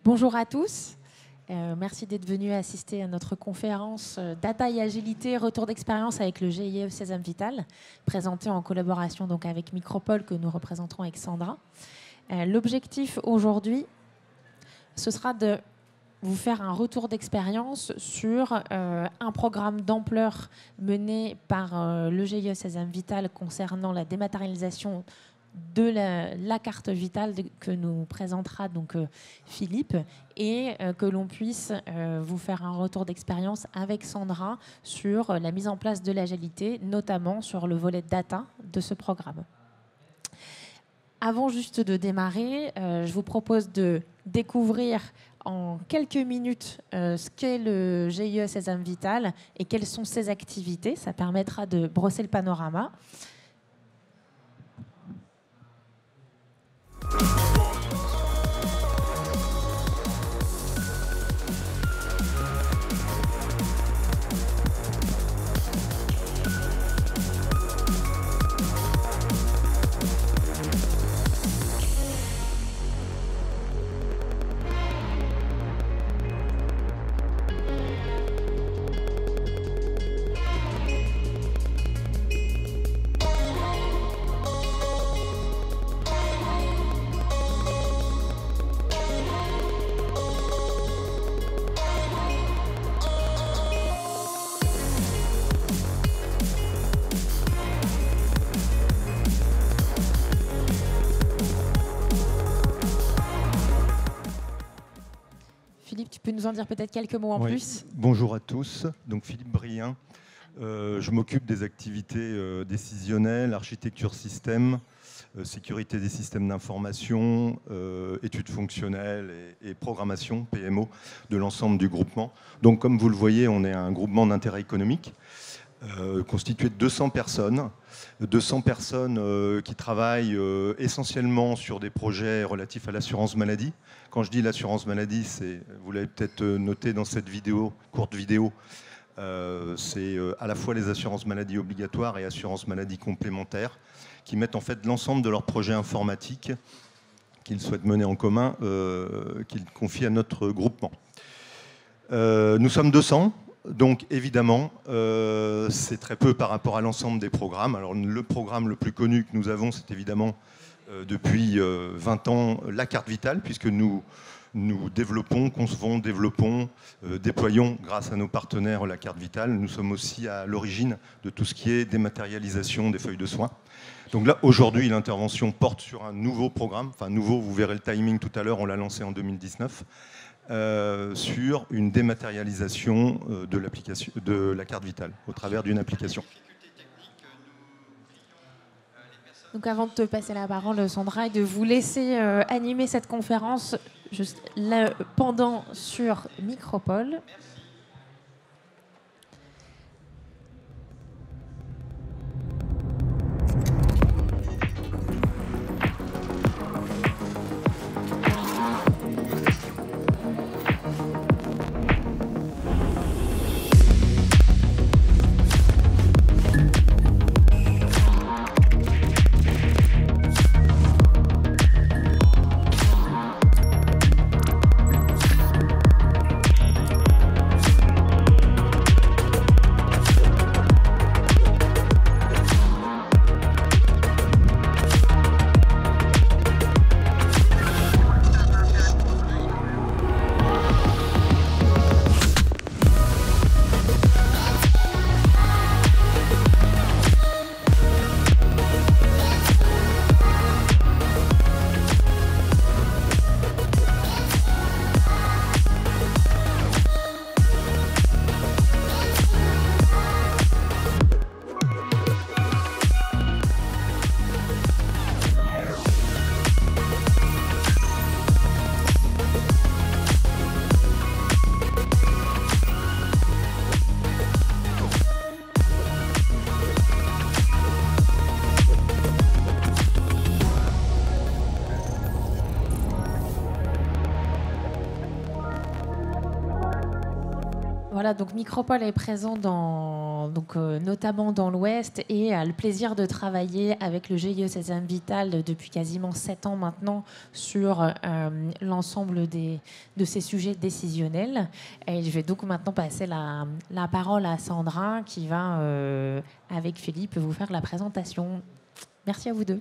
Bonjour à tous. Merci d'être venus assister à notre conférence Data et Agilité, retour d'expérience avec le GIE Sésame Vital, présentée en collaboration donc avec Micropole que nous représenterons avec Sandra. L'objectif aujourd'hui, ce sera de vous faire un retour d'expérience sur un programme d'ampleur mené par le GIE Sésame Vital concernant la dématérialisation de la carte vitale que nous présentera donc Philippe, et que l'on puisse vous faire un retour d'expérience avec Sandra sur la mise en place de l'agilité, notamment sur le volet data de ce programme. Avant juste de démarrer, je vous propose de découvrir en quelques minutes ce qu'est le GIE Sésame Vital et quelles sont ses activités. Ça permettra de brosser le panorama. Philippe, tu peux nous en dire peut-être quelques mots en plus? Bonjour à tous, donc Philippe Brien. Je m'occupe des activités décisionnelles, architecture système, sécurité des systèmes d'information, études fonctionnelles et programmation, PMO, de l'ensemble du groupement. Donc comme vous le voyez, on est un groupement d'intérêt économique constitué de 200 personnes. 200 personnes qui travaillent essentiellement sur des projets relatifs à l'assurance maladie. Quand je dis l'assurance maladie, vous l'avez peut-être noté dans cette vidéo, courte vidéo, c'est à la fois les assurances maladie obligatoires et assurances maladie complémentaires qui mettent en fait l'ensemble de leurs projets informatiques qu'ils souhaitent mener en commun, qu'ils confient à notre groupement. Nous sommes 200. Donc évidemment, c'est très peu par rapport à l'ensemble des programmes. Alors le programme le plus connu que nous avons, c'est évidemment depuis 20 ans la carte vitale, puisque nous développons, concevons, développons, déployons grâce à nos partenaires la carte vitale. Nous sommes aussi à l'origine de tout ce qui est dématérialisation des feuilles de soins. Donc là, aujourd'hui, l'intervention porte sur un nouveau programme. Enfin, nouveau, vous verrez le timing tout à l'heure, on l'a lancé en 2019. Sur une dématérialisation de la carte vitale au travers d'une application. Donc avant de te passer la parole, Sandra, et de vous laisser animer cette conférence juste là, pendant sur Micropole. Voilà, donc Micropole est présent dans notamment dans l'Ouest, et a le plaisir de travailler avec le GIE Sésame Vital depuis quasiment 7 ans maintenant sur l'ensemble de ces sujets décisionnels. Et je vais donc maintenant passer la parole à Sandra qui va, avec Philippe, vous faire la présentation. Merci à vous deux.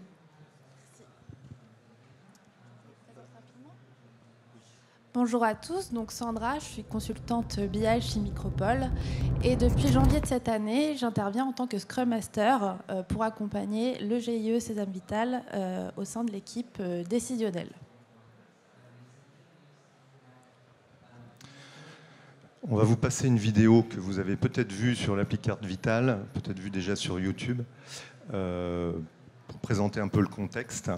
Bonjour à tous, donc Sandra, je suis consultante BI chez Micropole et depuis janvier de cette année, j'interviens en tant que Scrum Master pour accompagner le GIE Sésame Vital au sein de l'équipe décisionnelle. On va vous passer une vidéo que vous avez peut-être vue sur l'appli Carte Vitale, peut-être vue déjà sur YouTube, pour présenter un peu le contexte.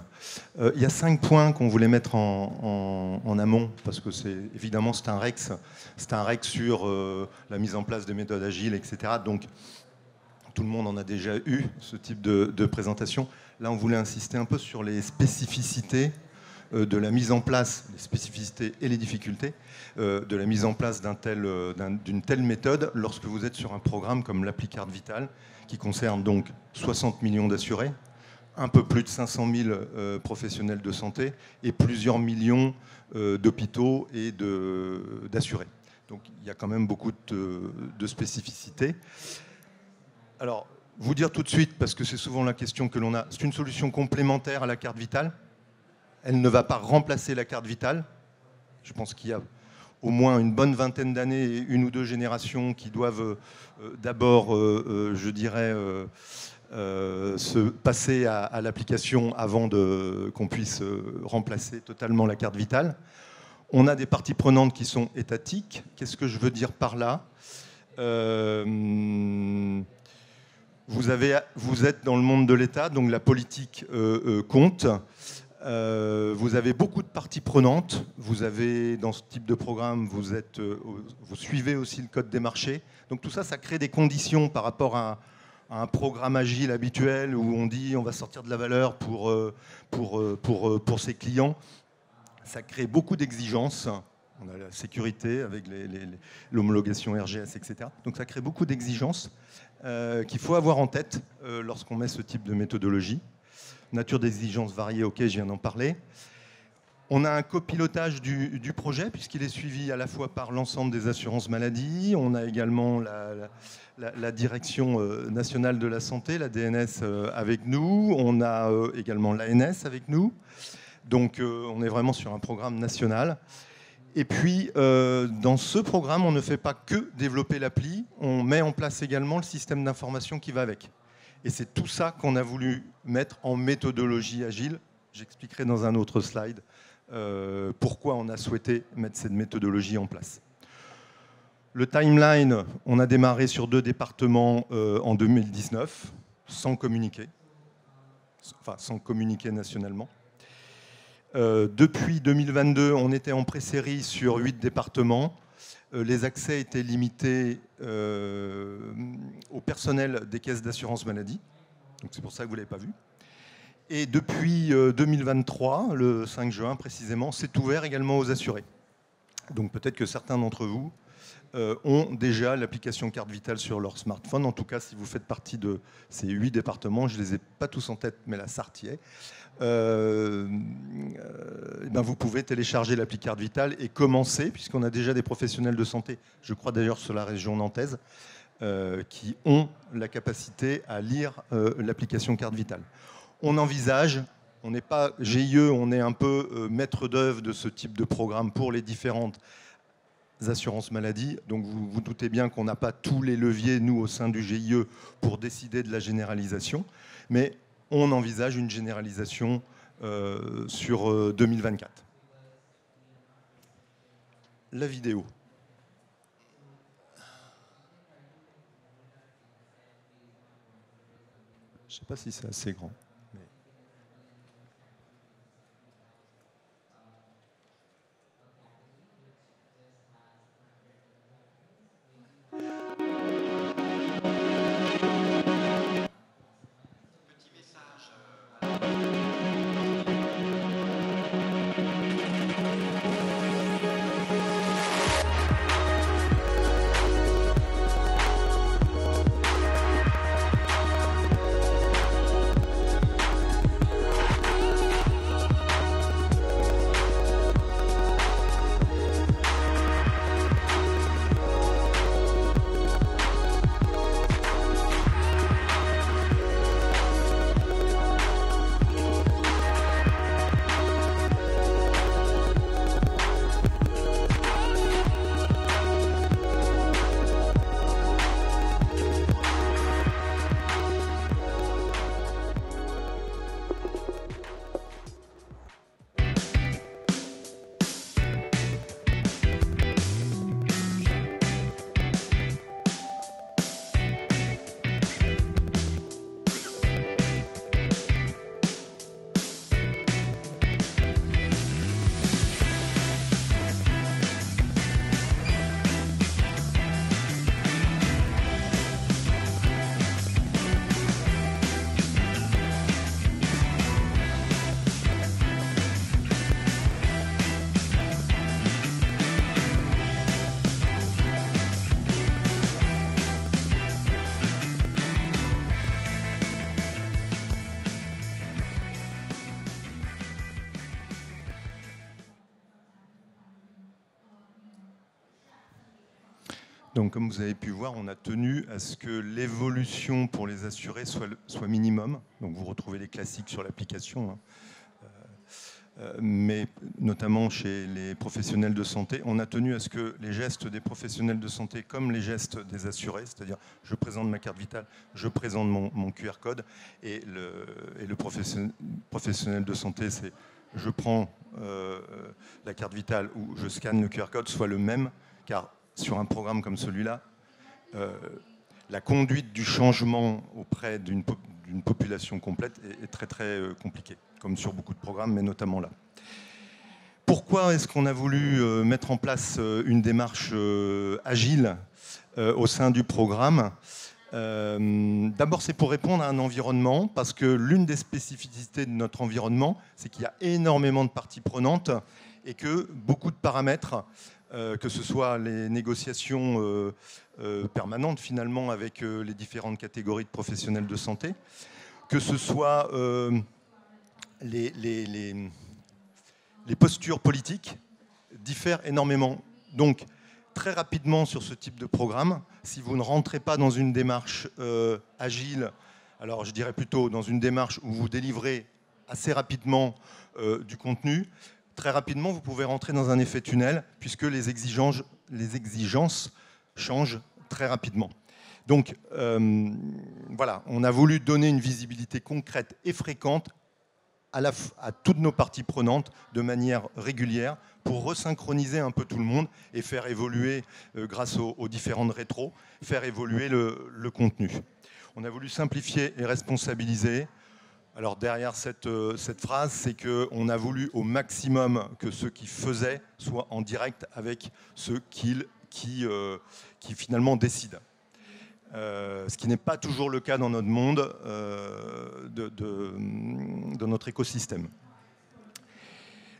Il y a 5 points qu'on voulait mettre en amont, parce que évidemment c'est un REX sur la mise en place de méthodes agiles, etc. Donc tout le monde en a déjà eu ce type de présentation. Là, on voulait insister un peu sur les spécificités de la mise en place, les spécificités et les difficultés de la mise en place d'une telle méthode lorsque vous êtes sur un programme comme l'appli Carte Vitale, qui concerne donc 60 millions d'assurés, un peu plus de 500 000 professionnels de santé et plusieurs millions d'hôpitaux et d'assurés. Donc il y a quand même beaucoup de spécificités. Alors, vous dire tout de suite, parce que c'est souvent la question que l'on a, c'est une solution complémentaire à la carte vitale. Elle ne va pas remplacer la carte vitale. Je pense qu'il y a au moins une bonne vingtaine d'années et 1 ou 2 générations qui doivent d'abord, je dirais, se passer à l'application avant qu'on puisse remplacer totalement la carte vitale. On a des parties prenantes qui sont étatiques. Qu'est-ce que je veux dire par là ? Vous êtes dans le monde de l'État, donc la politique compte. Vous avez beaucoup de parties prenantes. Vous avez, dans ce type de programme, vous suivez aussi le code des marchés. Donc tout ça, ça crée des conditions par rapport à un programme agile habituel où on dit on va sortir de la valeur pour ses clients. Ça crée beaucoup d'exigences. On a la sécurité avec l'homologation RGS, etc. Donc ça crée beaucoup d'exigences qu'il faut avoir en tête lorsqu'on met ce type de méthodologie. Nature d'exigences variées, ok, je viens d'en parler. On a un copilotage du projet puisqu'il est suivi à la fois par l'ensemble des assurances maladie. On a également la Direction nationale de la santé, la DNS, avec nous. On a également l'ANS avec nous. Donc on est vraiment sur un programme national. Et puis dans ce programme, on ne fait pas que développer l'appli, on met en place également le système d'information qui va avec. Et c'est tout ça qu'on a voulu mettre en méthodologie agile. J'expliquerai dans un autre slide pourquoi on a souhaité mettre cette méthodologie en place. Le timeline, on a démarré sur 2 départements en 2019, sans communiquer nationalement. Depuis 2022, on était en pré-série sur 8 départements. Les accès étaient limités au personnel des caisses d'assurance maladie. Donc c'est pour ça que vous ne l'avez pas vu. Et depuis 2023, le 5 juin précisément, c'est ouvert également aux assurés. Donc peut-être que certains d'entre vous ont déjà l'application Carte Vitale sur leur smartphone. En tout cas, si vous faites partie de ces 8 départements, je ne les ai pas tous en tête, mais la Sarthe y est. Vous pouvez télécharger l'appli Carte Vitale et commencer, puisqu'on a déjà des professionnels de santé, je crois d'ailleurs sur la région nantaise, qui ont la capacité à lire l'application Carte Vitale. On envisage, on n'est pas GIE, on est un peu maître d'œuvre de ce type de programme pour les différentes assurances maladie. Donc vous vous doutez bien qu'on n'a pas tous les leviers, nous, au sein du GIE, pour décider de la généralisation. Mais on envisage une généralisation sur 2024. La vidéo. Je ne sais pas si c'est assez grand. Donc, comme vous avez pu voir, on a tenu à ce que l'évolution pour les assurés soit minimum. Donc, vous retrouvez les classiques sur l'application, hein. Mais notamment chez les professionnels de santé, on a tenu à ce que les gestes des professionnels de santé, comme les gestes des assurés, c'est-à-dire je présente ma carte vitale, je présente mon QR code, et le professionnel de santé, c'est je prends la carte vitale ou je scanne le QR code, soit le même, car sur un programme comme celui-là, la conduite du changement auprès d'une population complète est très très compliquée, comme sur beaucoup de programmes, mais notamment là. Pourquoi est-ce qu'on a voulu mettre en place une démarche agile au sein du programme ? D'abord, c'est pour répondre à un environnement, parce que l'une des spécificités de notre environnement, c'est qu'il y a énormément de parties prenantes et que beaucoup de paramètres, que ce soit les négociations permanentes finalement avec les différentes catégories de professionnels de santé, que ce soit les postures politiques, diffèrent énormément. Donc, très rapidement sur ce type de programme, si vous ne rentrez pas dans une démarche agile, alors je dirais plutôt dans une démarche où vous délivrez assez rapidement du contenu, très rapidement vous pouvez rentrer dans un effet tunnel puisque les exigences changent très rapidement. Donc voilà, on a voulu donner une visibilité concrète et fréquente à toutes nos parties prenantes de manière régulière pour resynchroniser un peu tout le monde et faire évoluer, grâce aux différentes rétros, faire évoluer le contenu. On a voulu simplifier et responsabiliser. Alors derrière cette phrase, c'est qu'on a voulu au maximum que ceux qui faisaient soient en direct avec ceux qui finalement décident. Ce qui n'est pas toujours le cas dans notre monde, de notre écosystème.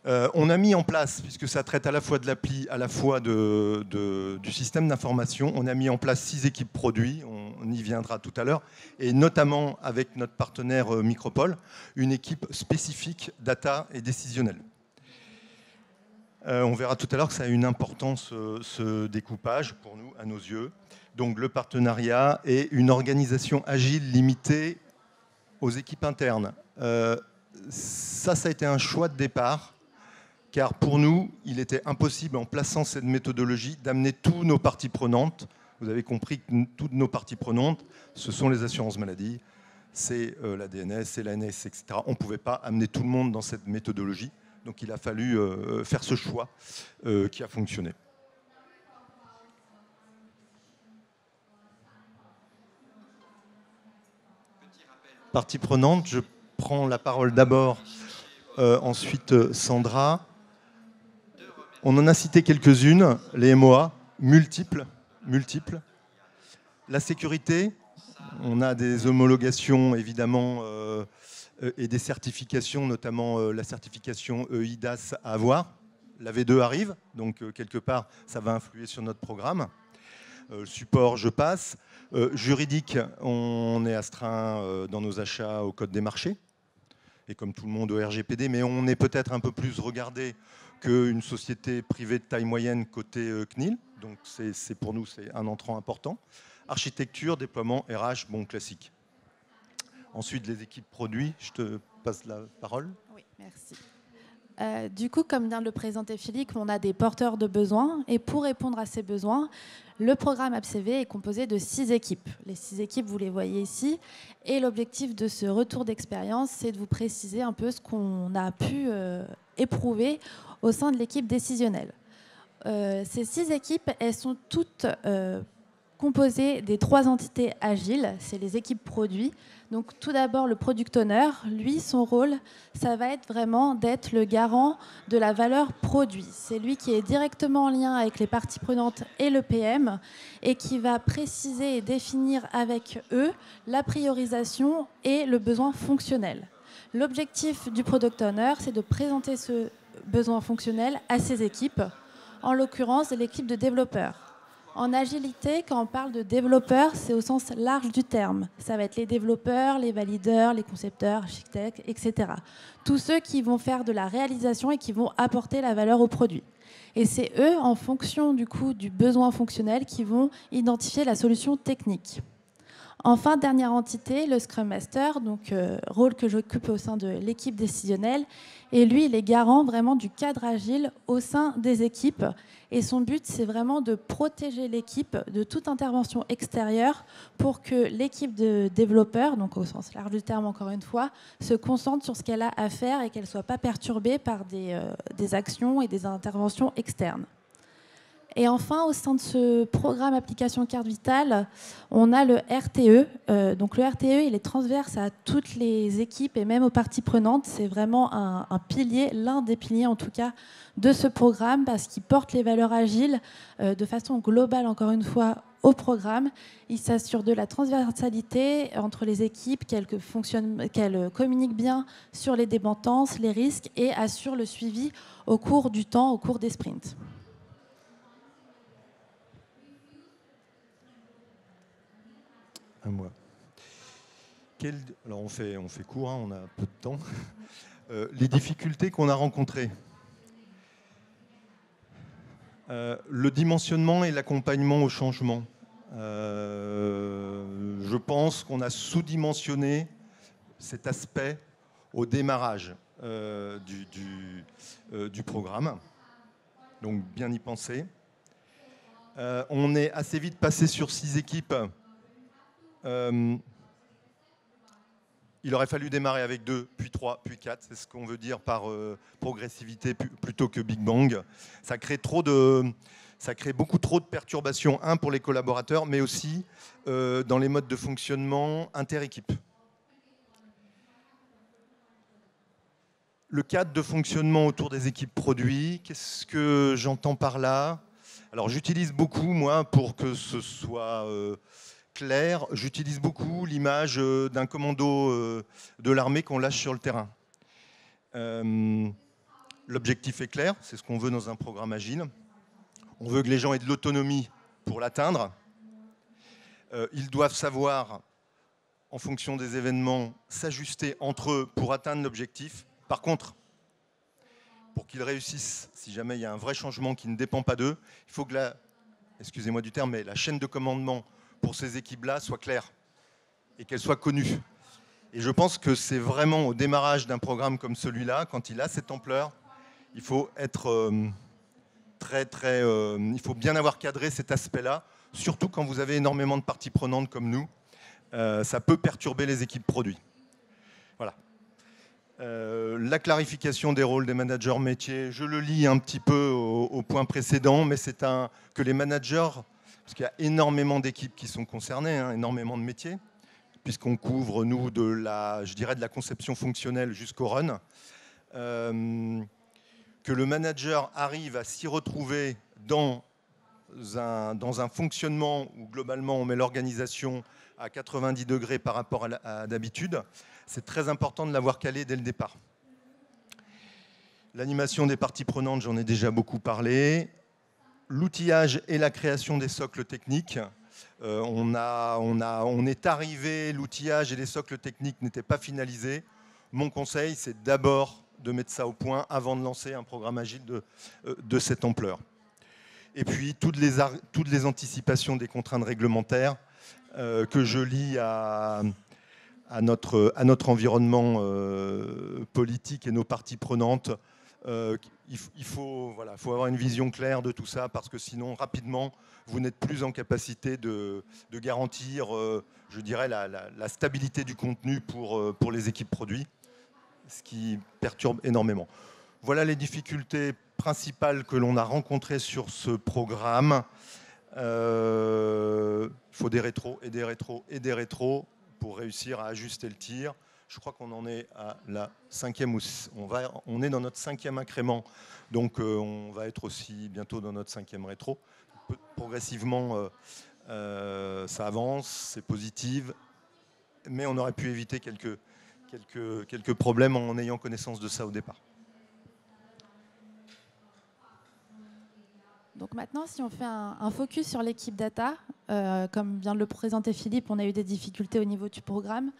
On a mis en place, puisque ça traite à la fois de l'appli, à la fois du système d'information, on a mis en place 6 équipes produits, on y viendra tout à l'heure, et notamment avec notre partenaire Micropole, une équipe spécifique data et décisionnelle. On verra tout à l'heure que ça a une importance, ce découpage, pour nous, à nos yeux. Donc le partenariat et une organisation agile limitée aux équipes internes. Ça a été un choix de départ, car pour nous, il était impossible, en plaçant cette méthodologie, d'amener tous nos parties prenantes. Vous avez compris que toutes nos parties prenantes, ce sont les assurances maladie, c'est la DNS, c'est l'ANS, etc. On ne pouvait pas amener tout le monde dans cette méthodologie. Donc il a fallu faire ce choix qui a fonctionné. Partie prenante, je prends la parole d'abord, ensuite Sandra. On en a cité quelques-unes, les MOA, multiples. La sécurité, on a des homologations évidemment et des certifications, notamment la certification EIDAS à avoir. La V2 arrive, donc quelque part ça va influer sur notre programme. Support, je passe. Juridique, on est astreint dans nos achats au code des marchés, et comme tout le monde au RGPD, mais on est peut-être un peu plus regardé qu'une société privée de taille moyenne côté CNIL, donc pour nous c'est un entrant important. Architecture, déploiement, RH, bon classique. Ensuite les équipes produits, je te passe la parole. Oui, merci. Du coup, comme vient de le présenter Philippe, on a des porteurs de besoins, et pour répondre à ces besoins, le programme AppCV est composé de 6 équipes. Les 6 équipes, vous les voyez ici, et l'objectif de ce retour d'expérience, c'est de vous préciser un peu ce qu'on a pu éprouver au sein de l'équipe décisionnelle. Ces 6 équipes, elles sont toutes composées des 3 entités agiles, c'est les équipes produits. Donc tout d'abord, le product owner, lui, son rôle, ça va être vraiment d'être le garant de la valeur produit. C'est lui qui est directement en lien avec les parties prenantes et le PM et qui va préciser et définir avec eux la priorisation et le besoin fonctionnel. L'objectif du product owner, c'est de présenter ce besoin fonctionnel à ses équipes, en l'occurrence l'équipe de développeurs. En agilité, quand on parle de développeurs, c'est au sens large du terme. Ça va être les développeurs, les valideurs, les concepteurs, architectes, etc. Tous ceux qui vont faire de la réalisation et qui vont apporter la valeur au produit. Et c'est eux, en fonction du coup du besoin fonctionnel, qui vont identifier la solution technique. Enfin, dernière entité, le Scrum Master, donc rôle que j'occupe au sein de l'équipe décisionnelle. Et lui, il est garant vraiment du cadre agile au sein des équipes. Et son but, c'est vraiment de protéger l'équipe de toute intervention extérieure pour que l'équipe de développeurs, donc au sens large du terme encore une fois, se concentre sur ce qu'elle a à faire et qu'elle ne soit pas perturbée par des actions et des interventions externes. Et enfin, au sein de ce programme application carte vitale, on a le RTE. Donc le RTE, il est transverse à toutes les équipes et même aux parties prenantes. C'est vraiment un pilier, l'un des piliers en tout cas, de ce programme parce qu'il porte les valeurs agiles de façon globale, encore une fois, au programme. Il s'assure de la transversalité entre les équipes, qu'elles communiquent bien sur les dépendances, les risques et assure le suivi au cours du temps, au cours des sprints. Moi. Alors on fait court, hein, on a peu de temps. Les difficultés qu'on a rencontrées. Le dimensionnement et l'accompagnement au changement. Je pense qu'on a sous-dimensionné cet aspect au démarrage du programme. Donc bien y penser. On est assez vite passé sur 6 équipes. Il aurait fallu démarrer avec 2, puis 3, puis 4. C'est ce qu'on veut dire par progressivité plutôt que Big Bang. Ça crée beaucoup trop de perturbations, pour les collaborateurs, mais aussi dans les modes de fonctionnement inter-équipe. Le cadre de fonctionnement autour des équipes produits, qu'est-ce que j'entends par là? Alors j'utilise beaucoup, moi, pour que ce soit clair, j'utilise beaucoup l'image d'un commando de l'armée qu'on lâche sur le terrain. L'objectif est clair, c'est ce qu'on veut dans un programme agile. On veut que les gens aient de l'autonomie pour l'atteindre. Ils doivent savoir, en fonction des événements, s'ajuster entre eux pour atteindre l'objectif. Par contre, pour qu'ils réussissent, si jamais il y a un vrai changement qui ne dépend pas d'eux, il faut que excusez-moi du terme, mais la chaîne de commandement pour ces équipes-là soit claire et qu'elle soit connue. Et je pense que c'est vraiment au démarrage d'un programme comme celui-là, quand il a cette ampleur, il faut être il faut bien avoir cadré cet aspect-là, surtout quand vous avez énormément de parties prenantes comme nous. Ça peut perturber les équipes produits. Voilà. La clarification des rôles des managers métiers, je le lis un petit peu au point précédent, mais c'est que les managers, parce qu'il y a énormément d'équipes qui sont concernées, énormément de métiers, puisqu'on couvre, nous, de la conception fonctionnelle jusqu'au run, que le manager arrive à s'y retrouver dans un fonctionnement où, globalement, on met l'organisation à 90 degrés par rapport à d'habitude, c'est très important de l'avoir calé dès le départ. L'animation des parties prenantes, j'en ai déjà beaucoup parlé. L'outillage et la création des socles techniques. On est arrivé, l'outillage et les socles techniques n'étaient pas finalisés. Mon conseil, c'est d'abord de mettre ça au point avant de lancer un programme agile de cette ampleur. Et puis, toutes les anticipations des contraintes réglementaires que je lis à notre environnement politique et nos parties prenantes. Il faut avoir une vision claire de tout ça, parce que sinon, rapidement, vous n'êtes plus en capacité de garantir, je dirais, la stabilité du contenu pour les équipes produits, ce qui perturbe énormément. Voilà les difficultés principales que l'on a rencontrées sur ce programme. Il faut des rétros et des rétros et des rétros pour réussir à ajuster le tir. Je crois qu'on en est à la 5e, on est dans notre 5e incrément, donc on va être aussi bientôt dans notre 5e rétro. Progressivement, ça avance, c'est positif, mais on aurait pu éviter quelques problèmes en ayant connaissance de ça au départ. Donc maintenant, si on fait un focus sur l'équipe data, comme vient de le présenter Philippe, on a eu des difficultés au niveau du programme.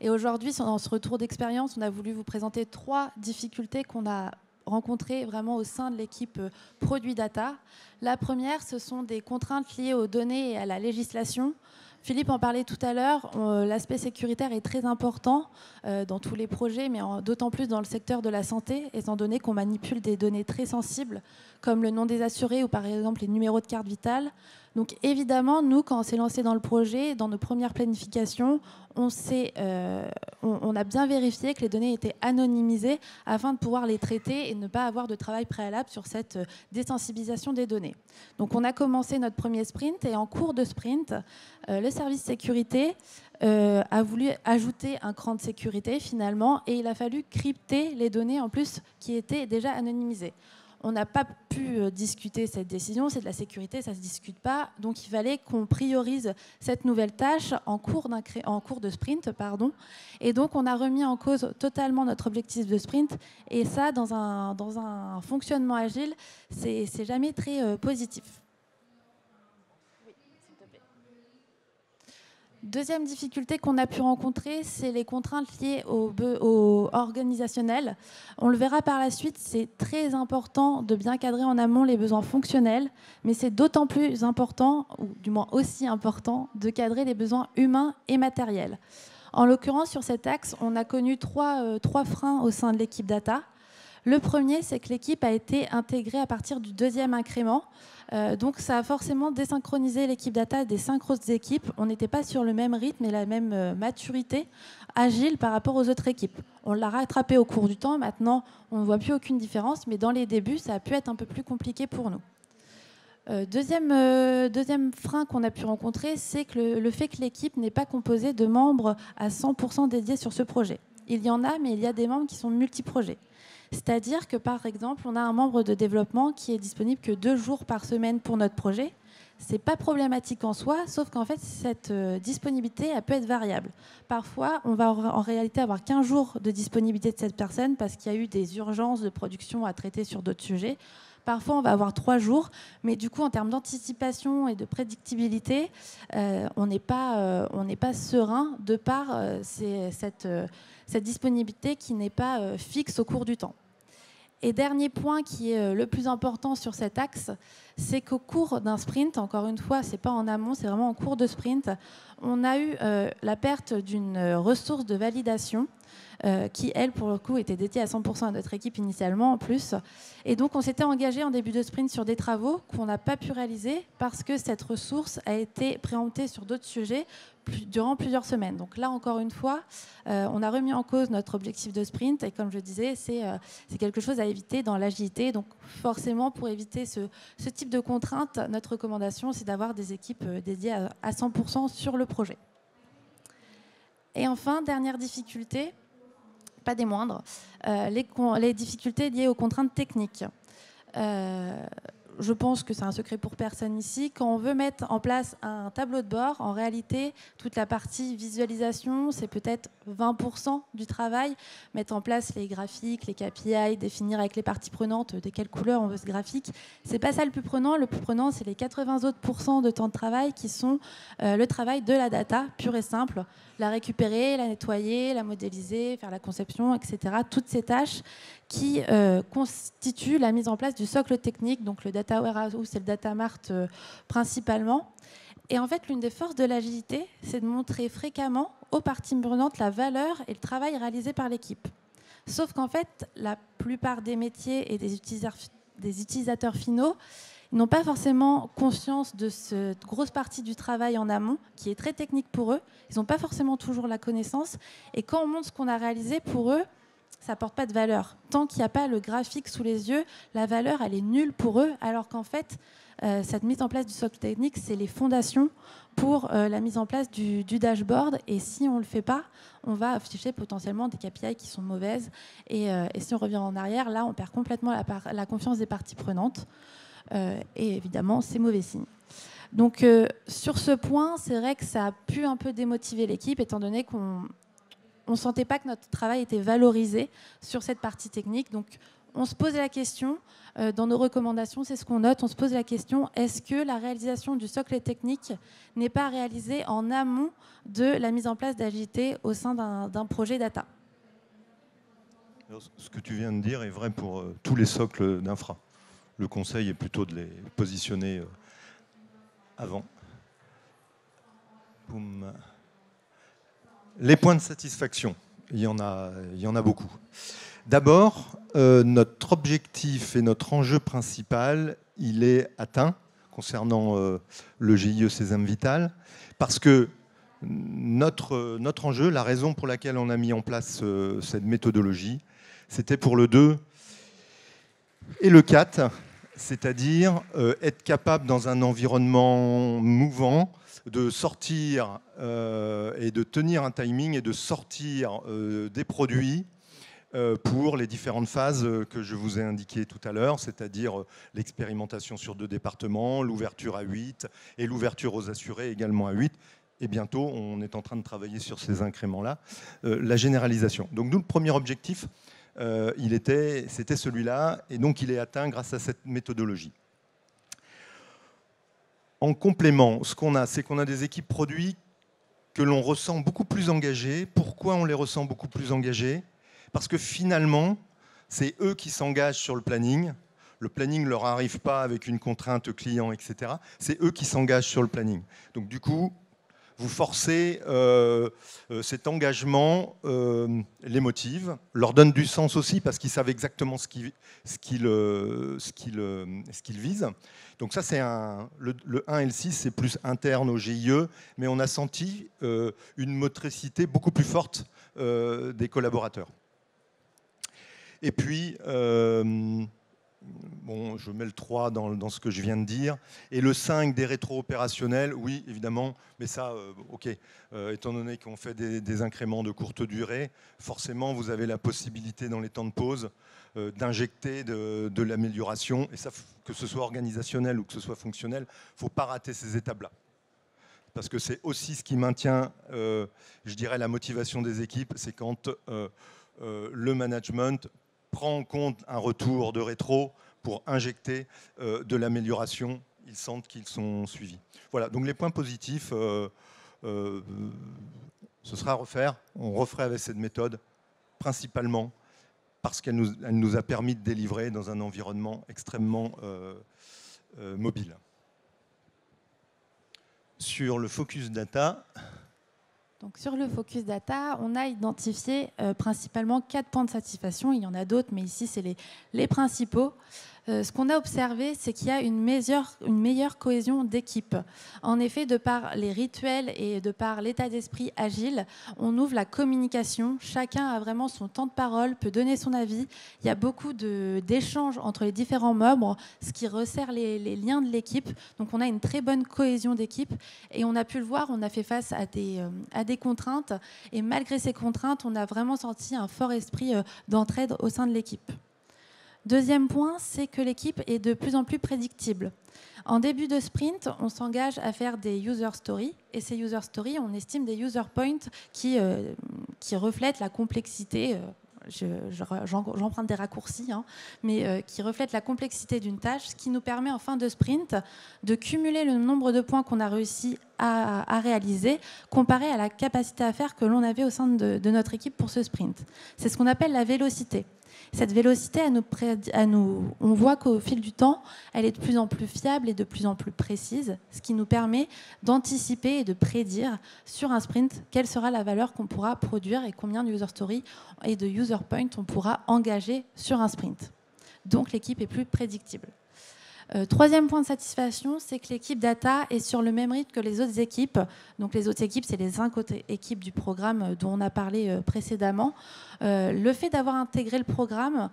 Et aujourd'hui, dans ce retour d'expérience, on a voulu vous présenter 3 difficultés qu'on a rencontrées vraiment au sein de l'équipe produit data. La première, ce sont des contraintes liées aux données et à la législation. Philippe en parlait tout à l'heure, l'aspect sécuritaire est très important dans tous les projets, mais d'autant plus dans le secteur de la santé, étant donné qu'on manipule des données très sensibles, comme le nom des assurés ou par exemple les numéros de carte vitale. Donc évidemment, nous, quand on s'est lancé dans le projet, dans nos premières planifications, on a bien vérifié que les données étaient anonymisées afin de pouvoir les traiter et ne pas avoir de travail préalable sur cette désensibilisation des données. Donc on a commencé notre premier sprint et en cours de sprint, le service sécurité a voulu ajouter un cran de sécurité finalement et il a fallu crypter les données en plus qui étaient déjà anonymisées. On n'a pas pu discuter cette décision, c'est de la sécurité, ça ne se discute pas. Donc il fallait qu'on priorise cette nouvelle tâche en cours de sprint. Et donc on a remis en cause totalement notre objectif de sprint. Et ça, dans un fonctionnement agile, c'est jamais très positif. Deuxième difficulté qu'on a pu rencontrer, c'est les contraintes liées au organisationnel. On le verra par la suite, c'est très important de bien cadrer en amont les besoins fonctionnels, mais c'est d'autant plus important, ou du moins aussi important, de cadrer les besoins humains et matériels. En l'occurrence, sur cet axe, on a connu trois freins au sein de l'équipe data. Le premier, c'est que l'équipe a été intégrée à partir du 2e incrément. Donc ça a forcément désynchronisé l'équipe data des 5 autres équipes. On n'était pas sur le même rythme et la même maturité agile par rapport aux autres équipes. On l'a rattrapé au cours du temps. Maintenant, on ne voit plus aucune différence. Mais dans les débuts, ça a pu être un peu plus compliqué pour nous. Deuxième frein qu'on a pu rencontrer, c'est que le fait que l'équipe n'est pas composée de membres à 100% dédiés sur ce projet. Il y en a, mais il y a des membres qui sont multi-projets. C'est-à-dire que, par exemple, on a un membre de développement qui est disponible que 2 jours par semaine pour notre projet. Ce n'est pas problématique en soi, sauf qu'en fait, cette disponibilité, elle peut être variable. Parfois, on va en réalité avoir 15 jours de disponibilité de cette personne parce qu'il y a eu des urgences de production à traiter sur d'autres sujets. Parfois, on va avoir 3 jours, mais du coup, en termes d'anticipation et de prédictibilité, on n'est pas serein de par cette disponibilité qui n'est pas fixe au cours du temps. Et dernier point qui est le plus important sur cet axe, c'est qu'au cours d'un sprint, encore une fois, ce n'est pas en amont, c'est vraiment en cours de sprint, on a eu la perte d'une ressource de validation qui, elle, pour le coup, était dédiée à 100% à notre équipe initialement, en plus. Et donc, on s'était engagé en début de sprint sur des travaux qu'on n'a pas pu réaliser parce que cette ressource a été préemptée sur d'autres sujets durant plusieurs semaines. Donc là, encore une fois, on a remis en cause notre objectif de sprint. Et comme je disais, c'est quelque chose à éviter dans l'agilité. Donc forcément, pour éviter ce type de contrainte, notre recommandation, c'est d'avoir des équipes dédiées à 100% sur le projet. Et enfin, dernière difficulté, pas des moindres, les difficultés liées aux contraintes techniques. Je pense que c'est un secret pour personne ici. Quand on veut mettre en place un tableau de bord, en réalité, toute la partie visualisation, c'est peut-être 20% du travail. Mettre en place les graphiques, les KPI, définir avec les parties prenantes de quelle couleur on veut ce graphique. C'est pas ça le plus prenant. Le plus prenant, c'est les 80 autres % de temps de travail qui sont le travail de la data, pure et simple. La récupérer, la nettoyer, la modéliser, faire la conception, etc. Toutes ces tâches qui constituent la mise en place du socle technique, donc le data warehouse et le data mart principalement. Et en fait, l'une des forces de l'agilité, c'est de montrer fréquemment aux parties prenantes la valeur et le travail réalisé par l'équipe. Sauf qu'en fait, la plupart des métiers et des utilisateurs finaux n'ont pas forcément conscience de cette grosse partie du travail en amont, qui est très technique pour eux. Ils n'ont pas forcément toujours la connaissance. Et quand on montre ce qu'on a réalisé, pour eux, ça n'apporte pas de valeur. Tant qu'il n'y a pas le graphique sous les yeux, la valeur, elle est nulle pour eux, alors qu'en fait, cette mise en place du socle technique, c'est les fondations pour la mise en place du dashboard. Et si on ne le fait pas, on va afficher potentiellement des KPI qui sont mauvaises. Et si on revient en arrière, là, on perd complètement la confiance des parties prenantes. Et évidemment, c'est mauvais signe. Donc, sur ce point, c'est vrai que ça a pu un peu démotiver l'équipe, étant donné qu'on ne sentait pas que notre travail était valorisé sur cette partie technique. Donc, on se pose la question, dans nos recommandations, c'est ce qu'on note, on se pose la question, est-ce que la réalisation du socle technique n'est pas réalisée en amont de la mise en place d'agilité au sein d'un projet data? Alors, ce que tu viens de dire est vrai pour tous les socles d'infra. Le conseil est plutôt de les positionner avant. Boum. Les points de satisfaction, il y en a beaucoup. D'abord, notre objectif et notre enjeu principal, il est atteint concernant le GIE Sésame Vital, parce que notre enjeu, la raison pour laquelle on a mis en place cette méthodologie, c'était pour le 2 et le 4, c'est-à-dire être capable dans un environnement mouvant de sortir et de tenir un timing et de sortir des produits pour les différentes phases que je vous ai indiquées tout à l'heure, c'est-à-dire l'expérimentation sur 2 départements, l'ouverture à 8 et l'ouverture aux assurés également à 8. Et bientôt, on est en train de travailler sur ces incréments-là, la généralisation. Donc nous, le premier objectif, c'était celui-là, et donc il est atteint grâce à cette méthodologie. En complément, ce qu'on a, c'est qu'on a des équipes produits que l'on ressent beaucoup plus engagées. Pourquoi on les ressent beaucoup plus engagées ? Parce que finalement, c'est eux qui s'engagent sur le planning. Le planning ne leur arrive pas avec une contrainte client, etc. C'est eux qui s'engagent sur le planning. Donc du coup, vous forcez cet engagement, les motive, leur donne du sens aussi parce qu'ils savent exactement ce qu'ils visent. Donc ça, c'est le 1 et le 6, c'est plus interne au GIE, mais on a senti une motricité beaucoup plus forte des collaborateurs. Et puis, bon, je mets le 3 dans ce que je viens de dire. Et le 5 des rétro-opérationnels, oui, évidemment, mais ça, ok. Étant donné qu'on fait des incréments de courte durée, forcément, vous avez la possibilité dans les temps de pause d'injecter de l'amélioration. Et ça, que ce soit organisationnel ou que ce soit fonctionnel, il ne faut pas rater ces étapes-là. Parce que c'est aussi ce qui maintient, je dirais, la motivation des équipes, c'est quand le management prend en compte un retour de rétro pour injecter de l'amélioration. Ils sentent qu'ils sont suivis. Voilà, donc les points positifs, ce sera à refaire. On referait avec cette méthode, principalement parce qu'elle nous a permis de délivrer dans un environnement extrêmement mobile. Sur le focus data... Donc, sur le focus data, on a identifié principalement 4 points de satisfaction. Il y en a d'autres, mais ici, c'est les principaux. Ce qu'on a observé, c'est qu'il y a une meilleure cohésion d'équipe. En effet, de par les rituels et de par l'état d'esprit agile, on ouvre la communication. Chacun a vraiment son temps de parole, peut donner son avis. Il y a beaucoup d'échanges entre les différents membres, ce qui resserre les liens de l'équipe. Donc, on a une très bonne cohésion d'équipe. Et on a pu le voir, on a fait face à des contraintes. Et malgré ces contraintes, on a vraiment senti un fort esprit d'entraide au sein de l'équipe. Deuxième point, c'est que l'équipe est de plus en plus prédictible. En début de sprint, on s'engage à faire des user stories. Et ces user stories, on estime des user points qui reflètent la complexité. J'emprunte des raccourcis, hein, mais qui reflètent la complexité d'une tâche, ce qui nous permet en fin de sprint de cumuler le nombre de points qu'on a réussi à réaliser comparé à la capacité à faire que l'on avait au sein de notre équipe pour ce sprint. C'est ce qu'on appelle la vélocité. Cette vélocité, on voit qu'au fil du temps, elle est de plus en plus fiable et de plus en plus précise, ce qui nous permet d'anticiper et de prédire sur un sprint quelle sera la valeur qu'on pourra produire et combien de user stories et de user points on pourra engager sur un sprint. Donc l'équipe est plus prédictible. Troisième point de satisfaction, c'est que l'équipe data est sur le même rythme que les autres équipes. Donc les autres équipes, c'est les 5 autres équipes du programme dont on a parlé précédemment. Le fait d'avoir intégré le programme,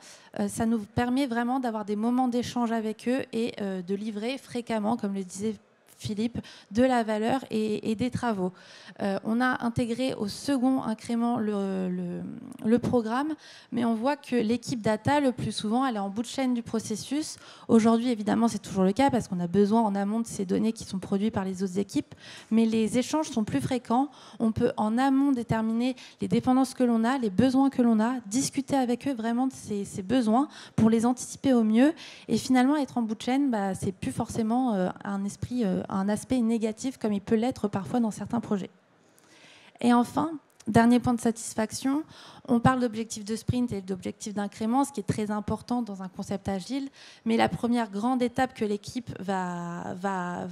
ça nous permet vraiment d'avoir des moments d'échange avec eux et de livrer fréquemment, comme le disait Philippe, de la valeur et des travaux. On a intégré au second incrément le programme, mais on voit que l'équipe data, le plus souvent, elle est en bout de chaîne du processus. Aujourd'hui, évidemment, c'est toujours le cas parce qu'on a besoin en amont de ces données qui sont produites par les autres équipes, mais les échanges sont plus fréquents. On peut en amont déterminer les dépendances que l'on a, les besoins que l'on a, discuter avec eux vraiment de ces besoins pour les anticiper au mieux. Et finalement, être en bout de chaîne, c'est plus forcément un aspect négatif comme il peut l'être parfois dans certains projets. Et enfin, dernier point de satisfaction, on parle d'objectifs de sprint et d'objectifs d'incrément, ce qui est très important dans un concept agile. Mais la première grande étape que l'équipe va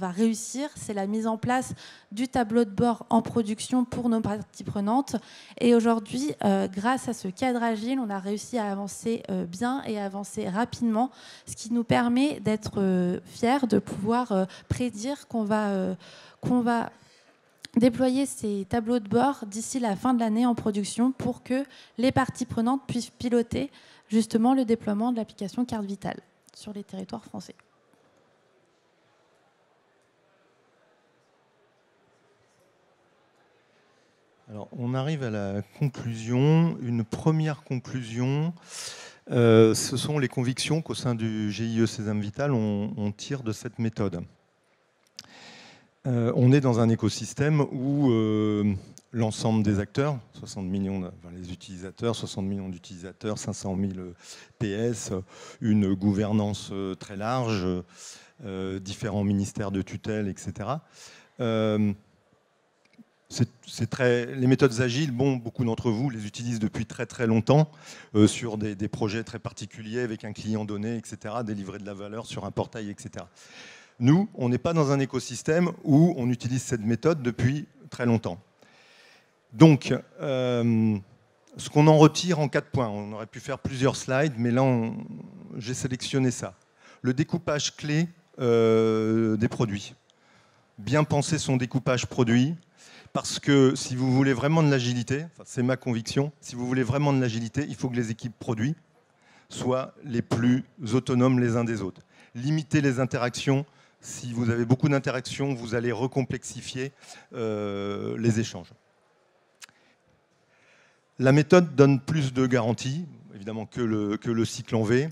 réussir, c'est la mise en place du tableau de bord en production pour nos parties prenantes. Et aujourd'hui, grâce à ce cadre agile, on a réussi à avancer bien et à avancer rapidement, ce qui nous permet d'être fiers de pouvoir prédire qu'on va déployer ces tableaux de bord d'ici la fin de l'année en production pour que les parties prenantes puissent piloter justement le déploiement de l'application Carte Vitale sur les territoires français. Alors, on arrive à la conclusion. Une première conclusion, ce sont les convictions qu'au sein du GIE Sésame Vital, on tire de cette méthode. On est dans un écosystème où l'ensemble des acteurs, 60 millions, les utilisateurs, 60 millions d'utilisateurs, 500 000 PS, une gouvernance très large, différents ministères de tutelle, etc. Les méthodes agiles, beaucoup d'entre vous les utilisent depuis très très longtemps sur des projets très particuliers avec un client donné, etc., délivrer de la valeur sur un portail, etc. Nous, on n'est pas dans un écosystème où on utilise cette méthode depuis très longtemps. Donc, ce qu'on en retire en 4 points, on aurait pu faire plusieurs slides, mais là, j'ai sélectionné ça. Le découpage clé des produits. Bien penser son découpage produit, parce que si vous voulez vraiment de l'agilité, c'est ma conviction, si vous voulez vraiment de l'agilité, il faut que les équipes produits soient les plus autonomes les uns des autres. Limiter les interactions. Si vous avez beaucoup d'interactions, vous allez recomplexifier les échanges. La méthode donne plus de garanties, évidemment, que le cycle en V,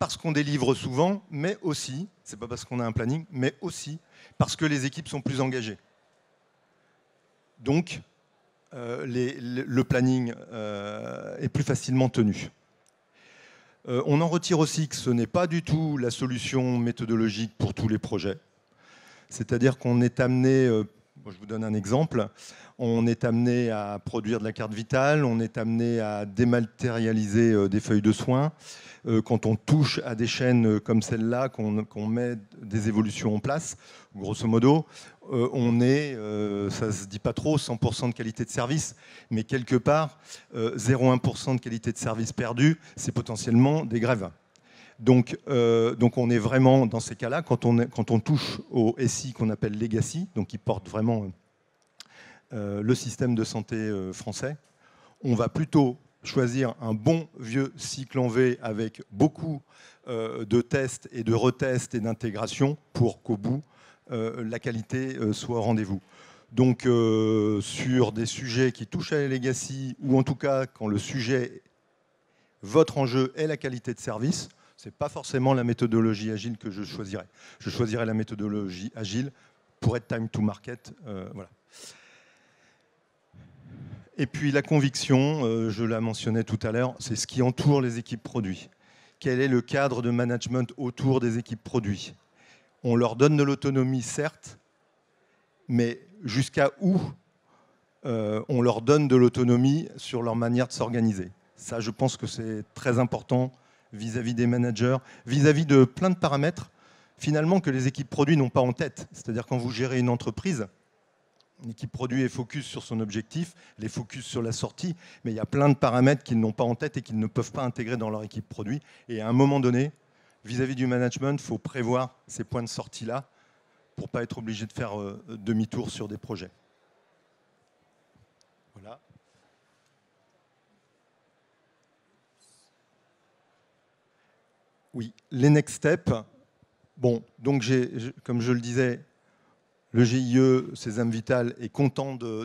parce qu'on délivre souvent, mais aussi, c'est pas parce qu'on a un planning, mais aussi parce que les équipes sont plus engagées. Donc, le planning est plus facilement tenu. On en retire aussi que ce n'est pas du tout la solution méthodologique pour tous les projets. C'est-à-dire qu'on est amené, je vous donne un exemple, on est amené à produire de la carte vitale, on est amené à dématérialiser des feuilles de soins. Quand on touche à des chaînes comme celle-là, qu'on met des évolutions en place, grosso modo, on est, ça ne se dit pas trop, 100% de qualité de service, mais quelque part, 0,1% de qualité de service perdu, c'est potentiellement des grèves. Donc on est vraiment dans ces cas-là, quand on touche au SI qu'on appelle Legacy, donc qui porte vraiment le système de santé français, on va plutôt choisir un bon vieux cycle en V avec beaucoup de tests et de retests et d'intégration pour qu'au bout, la qualité soit au rendez-vous. Donc sur des sujets qui touchent à la legacy, ou en tout cas quand le sujet, votre enjeu est la qualité de service, ce n'est pas forcément la méthodologie agile que je choisirais. Je choisirais la méthodologie agile pour être time to market. Voilà. Et puis la conviction, je la mentionnais tout à l'heure, c'est ce qui entoure les équipes produits. Quel est le cadre de management autour des équipes produits? On leur donne de l'autonomie, certes, mais jusqu'à où on leur donne de l'autonomie sur leur manière de s'organiser? Ça, je pense que c'est très important vis-à-vis des managers, vis-à-vis de plein de paramètres, finalement, que les équipes produits n'ont pas en tête. C'est-à-dire quand vous gérez une entreprise, l'équipe produit est focus sur son objectif, les focus sur la sortie, mais il y a plein de paramètres qu'ils n'ont pas en tête et qu'ils ne peuvent pas intégrer dans leur équipe produit. Et à un moment donné, vis-à-vis du management, il faut prévoir ces points de sortie-là pour ne pas être obligé de faire demi-tour sur des projets. Voilà. Oui, les next steps. Bon, donc comme je le disais, le GIE Sésame Vital est content de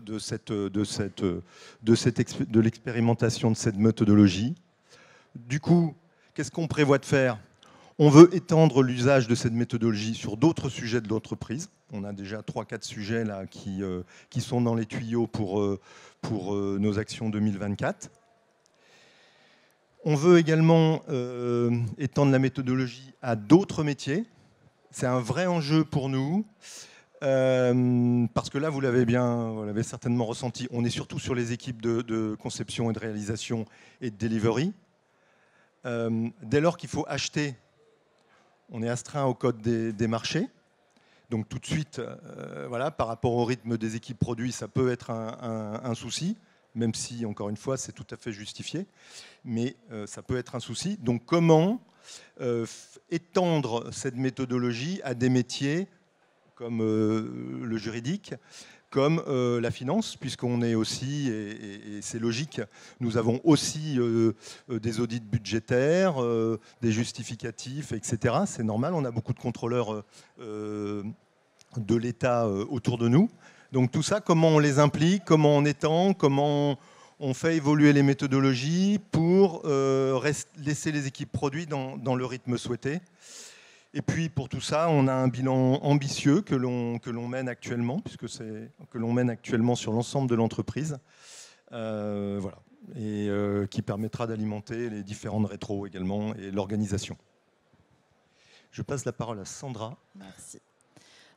l'expérimentation de cette méthodologie. Du coup, qu'est-ce qu'on prévoit de faire? On veut étendre l'usage de cette méthodologie sur d'autres sujets de l'entreprise. On a déjà 3-4 sujets là, qui sont dans les tuyaux pour nos actions 2024. On veut également étendre la méthodologie à d'autres métiers. C'est un vrai enjeu pour nous, parce que là, vous l'avez certainement ressenti, on est surtout sur les équipes de conception et de réalisation et de delivery. Dès lors qu'il faut acheter, on est astreint au code des marchés. Donc tout de suite, voilà, par rapport au rythme des équipes produits, ça peut être un souci, même si, encore une fois, c'est tout à fait justifié. Mais ça peut être un souci. Donc comment étendre cette méthodologie à des métiers comme le juridique, comme la finance, puisqu'on est aussi, et c'est logique, nous avons aussi des audits budgétaires, des justificatifs, etc. C'est normal, on a beaucoup de contrôleurs de l'État autour de nous. Donc tout ça, comment on les implique, comment on étend, comment on fait évoluer les méthodologies pour laisser les équipes produits dans le rythme souhaité. Et puis pour tout ça, on a un bilan ambitieux que l'on mène actuellement, que l'on mène actuellement sur l'ensemble de l'entreprise, voilà, et qui permettra d'alimenter les différentes rétros également et l'organisation. Je passe la parole à Sandra. Merci.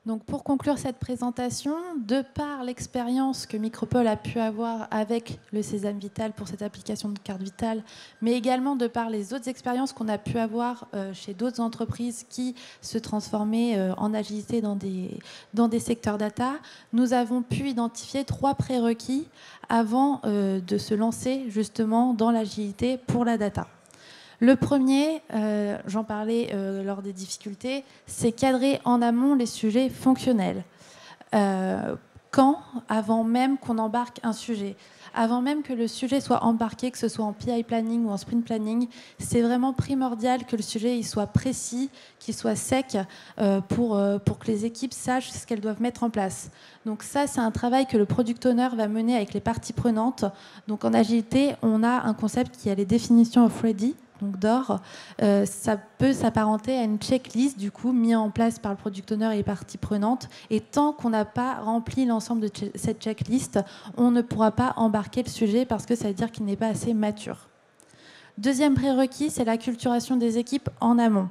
Donc pour conclure cette présentation, de par l'expérience que Micropole a pu avoir avec le Sésame Vital pour cette application de carte vitale, mais également de par les autres expériences qu'on a pu avoir chez d'autres entreprises qui se transformaient en agilité dans des secteurs data, nous avons pu identifier 3 prérequis avant de se lancer justement dans l'agilité pour la data. Le premier, j'en parlais lors des difficultés, c'est cadrer en amont les sujets fonctionnels. Quand? Avant même qu'on embarque un sujet. Avant même que le sujet soit embarqué, que ce soit en PI planning ou en sprint planning, c'est vraiment primordial que le sujet il soit précis, qu'il soit sec pour que les équipes sachent ce qu'elles doivent mettre en place. Donc ça, c'est un travail que le product owner va mener avec les parties prenantes. Donc en agilité, on a un concept qui est les définitions of ready, donc d'or. Ça peut s'apparenter à une checklist du coup mise en place par le product owner et les parties prenantes. Et tant qu'on n'a pas rempli l'ensemble de cette checklist, on ne pourra pas embarquer le sujet parce que ça veut dire qu'il n'est pas assez mature. Deuxième prérequis, c'est l'acculturation des équipes en amont.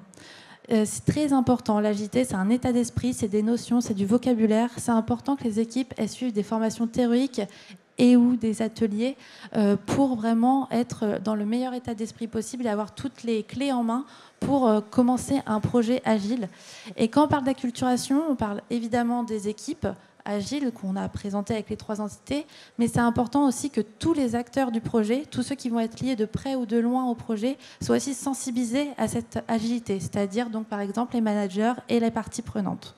C'est très important. L'agilité, c'est un état d'esprit, c'est des notions, c'est du vocabulaire. C'est important que les équipes elles suivent des formations théoriques et ou des ateliers pour vraiment être dans le meilleur état d'esprit possible et avoir toutes les clés en main pour commencer un projet agile. Et quand on parle d'acculturation, on parle évidemment des équipes agiles qu'on a présentées avec les 3 entités, mais c'est important aussi que tous les acteurs du projet, tous ceux qui vont être liés de près ou de loin au projet, soient aussi sensibilisés à cette agilité, c'est-à-dire donc par exemple les managers et les parties prenantes.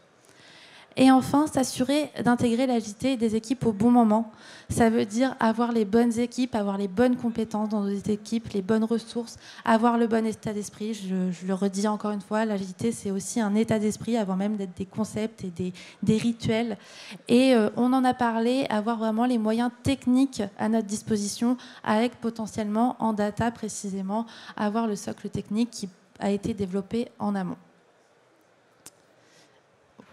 Et enfin, s'assurer d'intégrer l'agilité des équipes au bon moment. Ça veut dire avoir les bonnes équipes, avoir les bonnes compétences dans nos équipes, les bonnes ressources, avoir le bon état d'esprit. Je le redis encore une fois, l'agilité, c'est aussi un état d'esprit, avant même d'être des concepts et des rituels. Et on en a parlé, avoir vraiment les moyens techniques à notre disposition, avec potentiellement, en data précisément, avoir le socle technique qui a été développé en amont.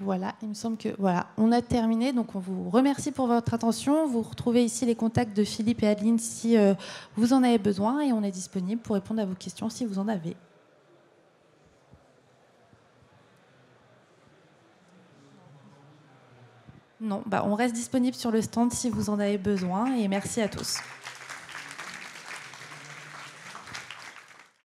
Voilà, il me semble que voilà, on a terminé. Donc on vous remercie pour votre attention. Vous retrouvez ici les contacts de Philippe et Adeline si vous en avez besoin et on est disponible pour répondre à vos questions si vous en avez. Non, on reste disponible sur le stand si vous en avez besoin et merci à tous.